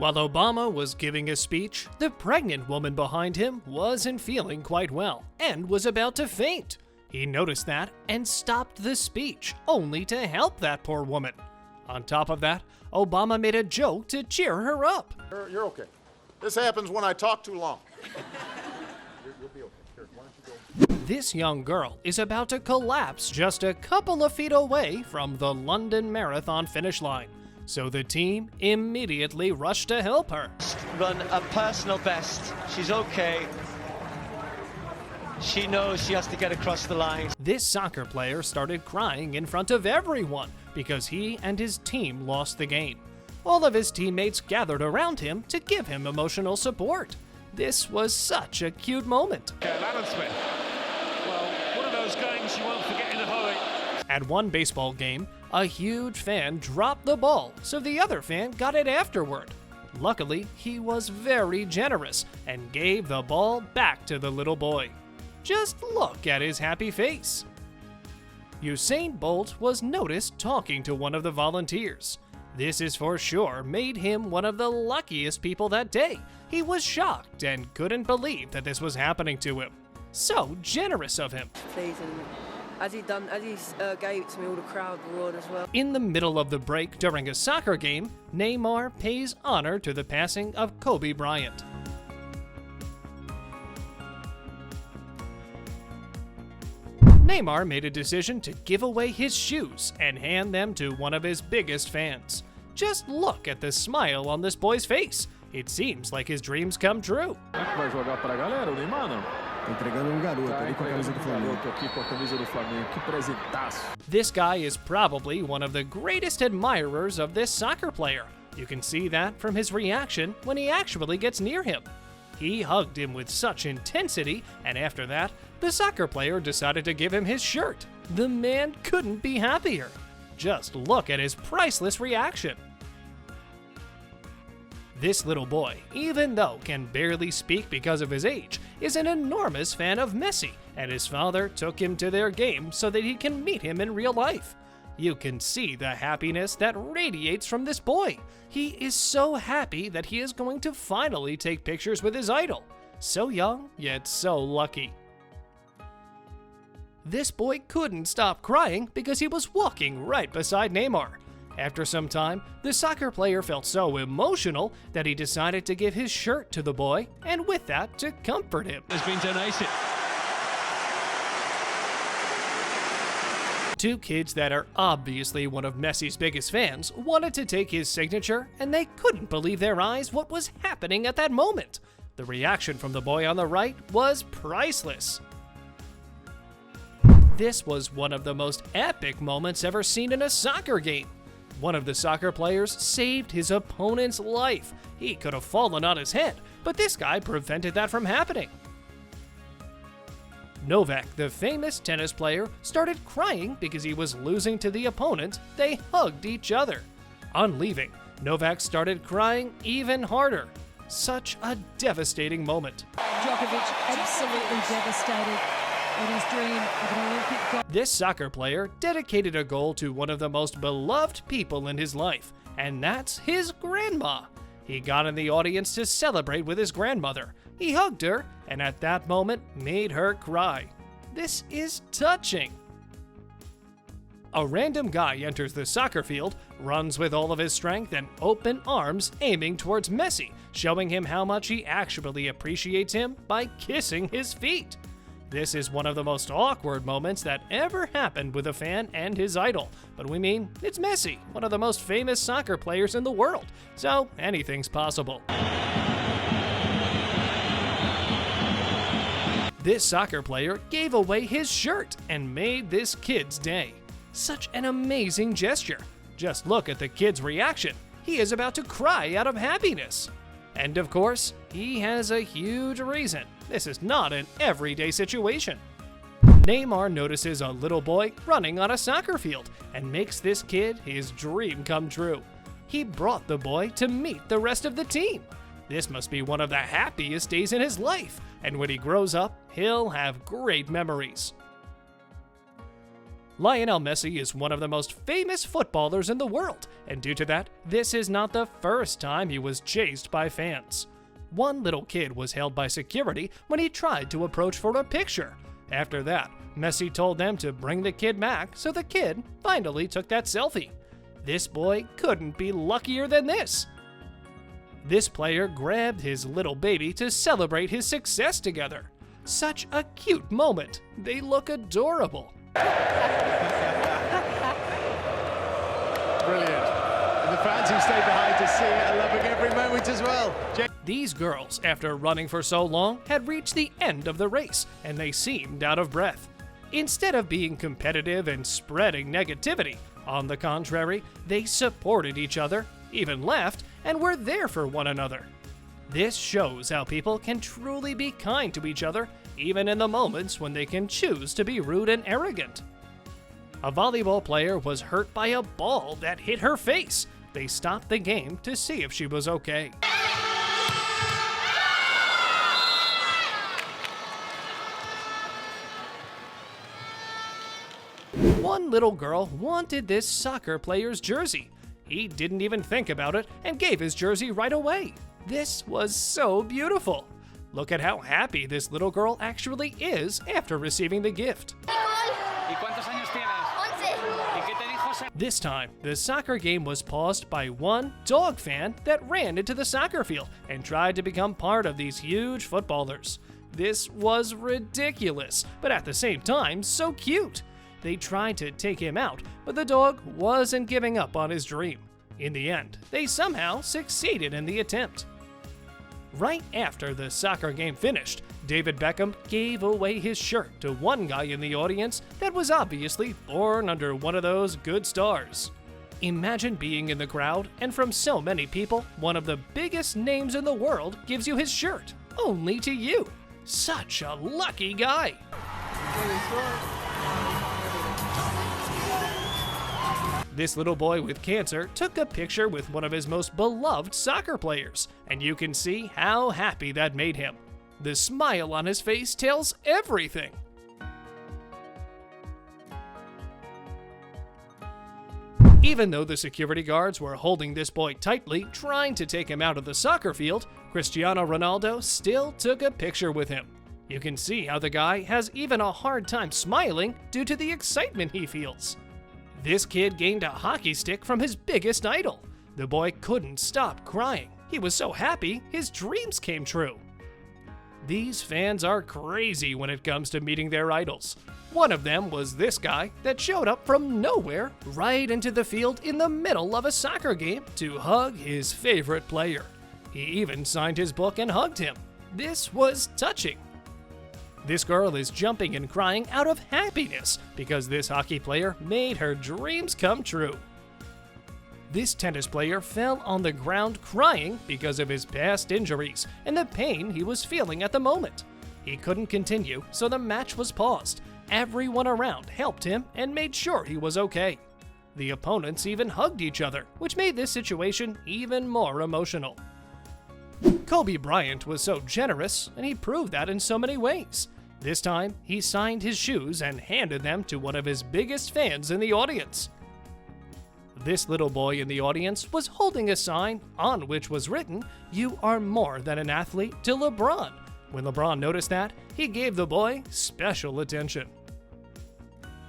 While Obama was giving a speech, the pregnant woman behind him wasn't feeling quite well and was about to faint. He noticed that and stopped the speech, only to help that poor woman. On top of that, Obama made a joke to cheer her up. You're okay. This happens when I talk too long. You'll be okay. Here, why don't you go? This young girl is about to collapse just a couple of feet away from the London Marathon finish line. So the team immediately rushed to help her. Run a personal best. She's okay. She knows she has to get across the line. This soccer player started crying in front of everyone because he and his team lost the game. All of his teammates gathered around him to give him emotional support. This was such a cute moment. Alan Smith. Well, one of those games you won't forget in a hurry. At one baseball game, a huge fan dropped the ball, so the other fan got it afterward. Luckily, he was very generous and gave the ball back to the little boy. Just look at his happy face. Usain Bolt was noticed talking to one of the volunteers. This is for sure made him one of the luckiest people that day. He was shocked and couldn't believe that this was happening to him. So generous of him. Please, and as he gave it to me, all the crowd roared as well. In the middle of the break during a soccer game, Neymar pays honor to the passing of Kobe Bryant. Neymar made a decision to give away his shoes and hand them to one of his biggest fans. Just look at the smile on this boy's face. It seems like his dreams come true. Vai jogar para a galera, o Neymar não? Entregando garoto ali com a camisa do Flamengo. Garoto aqui com a camisa do Flamengo. Que presentaço. This guy is probably one of the greatest admirers of this soccer player. You can see that from his reaction when he actually gets near him. He hugged him with such intensity, and after that, the soccer player decided to give him his shirt. The man couldn't be happier. Just look at his priceless reaction. This little boy, even though can barely speak because of his age, is an enormous fan of Messi, and his father took him to their game so that he can meet him in real life. You can see the happiness that radiates from this boy. He is so happy that he is going to finally take pictures with his idol. So young, yet so lucky. This boy couldn't stop crying because he was walking right beside Neymar. After some time, the soccer player felt so emotional that he decided to give his shirt to the boy, and with that, to comfort him. Has been donated. Two kids that are obviously one of Messi's biggest fans wanted to take his signature, and they couldn't believe their eyes what was happening at that moment. The reaction from the boy on the right was priceless. This was one of the most epic moments ever seen in a soccer game. One of the soccer players saved his opponent's life. He could have fallen on his head, but this guy prevented that from happening. Novak, the famous tennis player, started crying because he was losing to the opponent. They hugged each other. On leaving, Novak started crying even harder. Such a devastating moment. Djokovic absolutely devastated in his dream of an Olympic gold. This soccer player dedicated a goal to one of the most beloved people in his life, and that's his grandma. He got in the audience to celebrate with his grandmother. He hugged her, and at that moment made her cry. This is touching. A random guy enters the soccer field, runs with all of his strength and open arms aiming towards Messi, showing him how much he actually appreciates him by kissing his feet. This is one of the most awkward moments that ever happened with a fan and his idol. But we mean, it's Messi, one of the most famous soccer players in the world, so anything's possible. This soccer player gave away his shirt and made this kid's day. Such an amazing gesture. Just look at the kid's reaction. He is about to cry out of happiness. And of course, he has a huge reason. This is not an everyday situation. Neymar notices a little boy running on a soccer field and makes this kid his dream come true. He brought the boy to meet the rest of the team. This must be one of the happiest days in his life, and when he grows up, he'll have great memories. Lionel Messi is one of the most famous footballers in the world, and due to that, this is not the first time he was chased by fans. One little kid was held by security when he tried to approach for a picture. After that, Messi told them to bring the kid back, so the kid finally took that selfie. This boy couldn't be luckier than this. This player grabbed his little baby to celebrate his success together. Such a cute moment. They look adorable. Brilliant. And the fans who stayed behind to see it are loving every moment as well. These girls, after running for so long, had reached the end of the race, and they seemed out of breath. Instead of being competitive and spreading negativity, on the contrary, they supported each other, even laughed, and were there for one another. This shows how people can truly be kind to each other, even in the moments when they can choose to be rude and arrogant. A volleyball player was hurt by a ball that hit her face. They stopped the game to see if she was okay. One little girl wanted this soccer player's jersey. He didn't even think about it and gave his jersey right away. This was so beautiful. Look at how happy this little girl actually is after receiving the gift. This time, the soccer game was paused by one dog fan that ran into the soccer field and tried to become part of these huge footballers. This was ridiculous, but at the same time, so cute. They tried to take him out, but the dog wasn't giving up on his dream. In the end, they somehow succeeded in the attempt. Right after the soccer game finished, David Beckham gave away his shirt to one guy in the audience that was obviously born under one of those good stars. Imagine being in the crowd, and from so many people, one of the biggest names in the world gives you his shirt, only to you. Such a lucky guy. This little boy with cancer took a picture with one of his most beloved soccer players, and you can see how happy that made him. The smile on his face tells everything. Even though the security guards were holding this boy tightly, trying to take him out of the soccer field, Cristiano Ronaldo still took a picture with him. You can see how the guy has even a hard time smiling due to the excitement he feels. This kid gained a hockey stick from his biggest idol. The boy couldn't stop crying. He was so happy, his dreams came true. These fans are crazy when it comes to meeting their idols. One of them was this guy that showed up from nowhere right into the field in the middle of a soccer game to hug his favorite player. He even signed his book and hugged him. This was touching. This girl is jumping and crying out of happiness because this hockey player made her dreams come true. This tennis player fell on the ground crying because of his past injuries and the pain he was feeling at the moment. He couldn't continue, so the match was paused. Everyone around helped him and made sure he was okay. The opponents even hugged each other, which made this situation even more emotional. Kobe Bryant was so generous, and he proved that in so many ways. This time, he signed his shoes and handed them to one of his biggest fans in the audience. This little boy in the audience was holding a sign on which was written, "You are more than an athlete," to LeBron. When LeBron noticed that, he gave the boy special attention.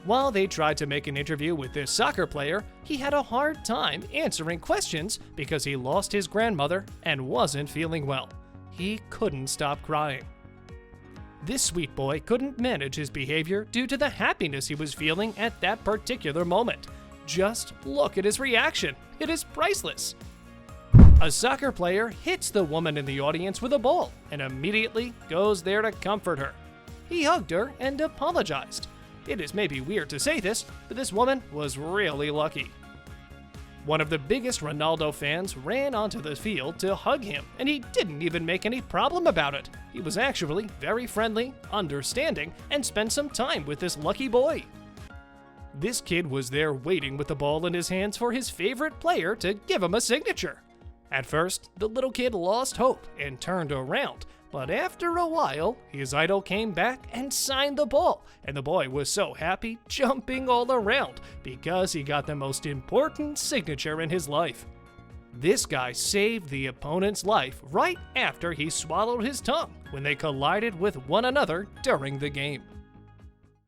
While they tried to make an interview with this soccer player, he had a hard time answering questions because he lost his grandmother and wasn't feeling well. He couldn't stop crying. This sweet boy couldn't manage his behavior due to the happiness he was feeling at that particular moment. Just look at his reaction. It is priceless. A soccer player hits the woman in the audience with a ball and immediately goes there to comfort her. He hugged her and apologized. It is maybe weird to say this, but this woman was really lucky. One of the biggest Ronaldo fans ran onto the field to hug him, and he didn't even make any problem about it. He was actually very friendly, understanding, and spent some time with this lucky boy. This kid was there waiting with the ball in his hands for his favorite player to give him a signature. At first, the little kid lost hope and turned around, But after a while, his idol came back and signed the ball, and the boy was so happy, jumping all around, because he got the most important signature in his life. This guy saved the opponent's life right after he swallowed his tongue when they collided with one another during the game.